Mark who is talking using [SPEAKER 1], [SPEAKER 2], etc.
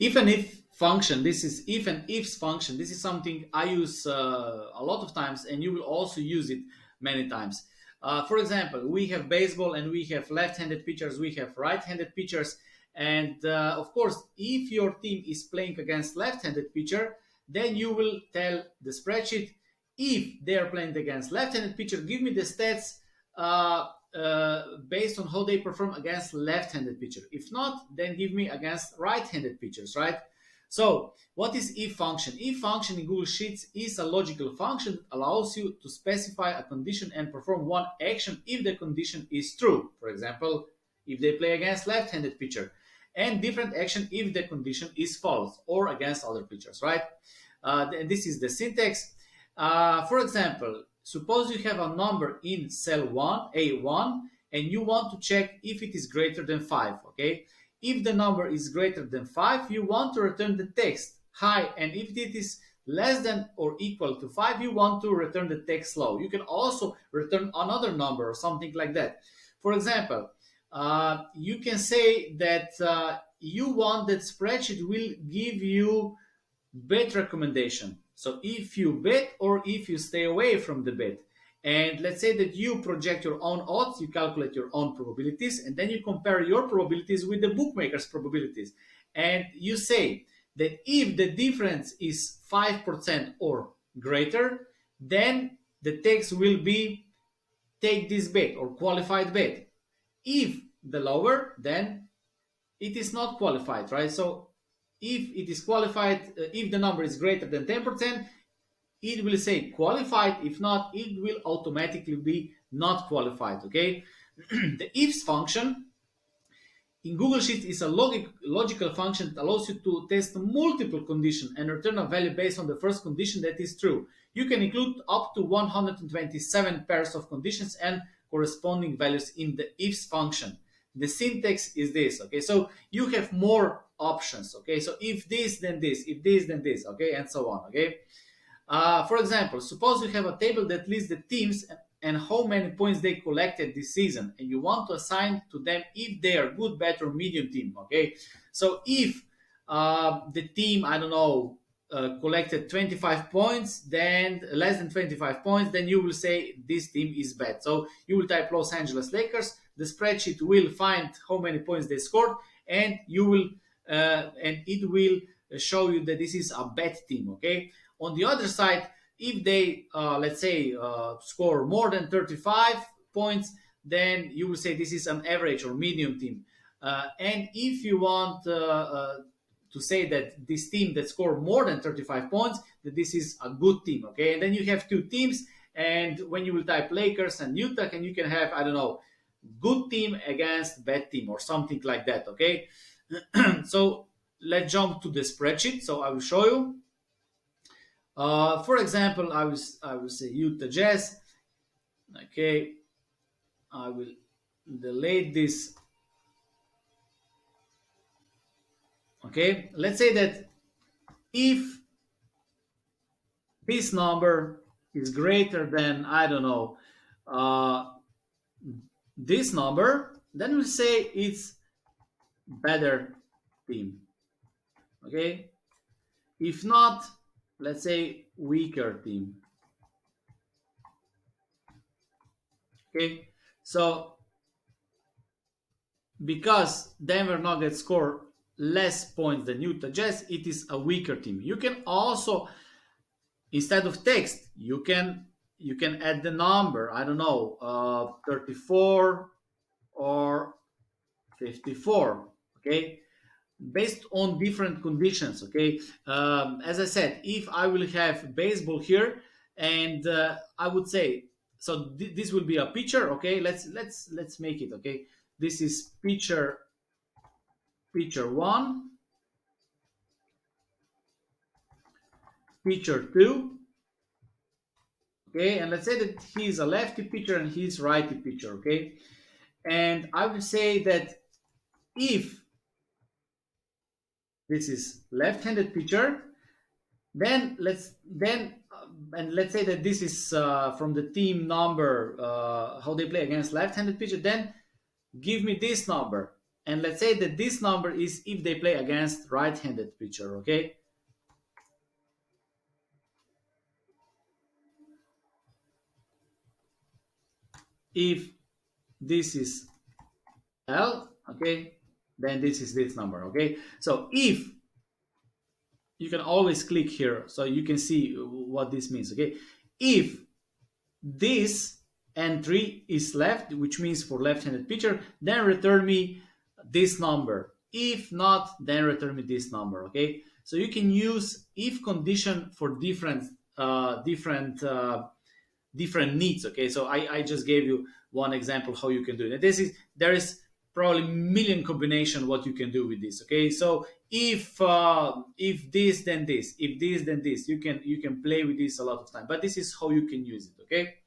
[SPEAKER 1] If and if function, this is if and ifs function. This is something I use a lot of times, and you will also use it many times. For example, we have baseball and we have left-handed pitchers, we have right-handed pitchers, and of course, if your team is playing against left-handed pitcher, then you will tell the spreadsheet, if they are playing against left-handed pitcher, give me the stats based on how they perform against left-handed pitcher. If not, then give me against right-handed pitchers, right? So what is if function? If function in Google Sheets is a logical function that allows you to specify a condition and perform one action if the condition is true. For example, if they play against left-handed pitcher, and different action if the condition is false or against other pitchers, right? This is the syntax. For example, suppose you have a number in cell 1, A1, and you want to check if it is greater than 5, okay? If the number is greater than 5, you want to return the text high, and if it is less than or equal to 5, you want to return the text low. You can also return another number or something like that. For example, you can say that you want that spreadsheet will give you bet recommendation. So if you bet or if you stay away from the bet. And let's say that you project your own odds, you calculate your own probabilities, and then you compare your probabilities with the bookmaker's probabilities. And you say that if the difference is 5% or greater, then the text will be take this bet or qualified bet. If the lower, then it is not qualified, right? So if it is qualified, if the number is greater than 10%, it will say qualified. If not, it will automatically be not qualified, okay? The ifs function in Google Sheets is a logical function that allows you to test multiple conditions and return a value based on the first condition that is true. You can include up to 127 pairs of conditions and corresponding values in the ifs function. The syntax is this, okay? So you have more options, okay? So if this, then this, if this, then this, okay? And so on, okay? For example, suppose you have a table that lists the teams and how many points they collected this season, and you want to assign to them if they are good, bad, or medium team, okay? So if the team, I don't know, collected 25 points, then less than 25 points, then you will say this team is bad. So you will type Los Angeles Lakers, the spreadsheet will find how many points they scored, and you will and it will show you that this is a bad team, okay? On the other side, if they, let's say, score more than 35 points, then you will say this is an average or medium team. And if you want to say that this team that scored more than 35 points, that this is a good team, okay? And then you have two teams, and when you will type Lakers and Utah, and you can have, I don't know, good team against bad team or something like that, okay? So let's jump to the spreadsheet. So I will show you. For example, I will say Utah Jazz. Okay, I will delete this. Okay, let's say that if this number is greater than, I don't know, this number, then we'll say it's better team. Okay, if not, let's say weaker team. Okay, so because Denver Nuggets score less points than Utah Jazz, it is a weaker team. You can also, instead of text, you can add the number. I don't know, 34 or 54. Okay, based on different conditions, okay? As I said, if I will have baseball here, and I would say, so this will be a pitcher, okay? Let's make it, okay? This is pitcher 1, pitcher 2, okay? And let's say that he's a lefty pitcher and he's righty pitcher, okay? And I would say that if this is left-handed pitcher, then let's say that this is from the team number, how they play against left-handed pitcher, then give me this number. And let's say that this number is if they play against right-handed pitcher, okay? If this is L, okay, then this is this number, okay? So if you can always click here so you can see what this means, okay? If this entry is left, which means for left-handed pitcher, then return me this number. If not, then return me this number, okay? So you can use if condition for different needs, okay? So I just gave you one example how you can do it. There is probably million combination what you can do with this, okay? So if this then this, if this then this, you can play with this a lot of time, but this is how you can use it, okay?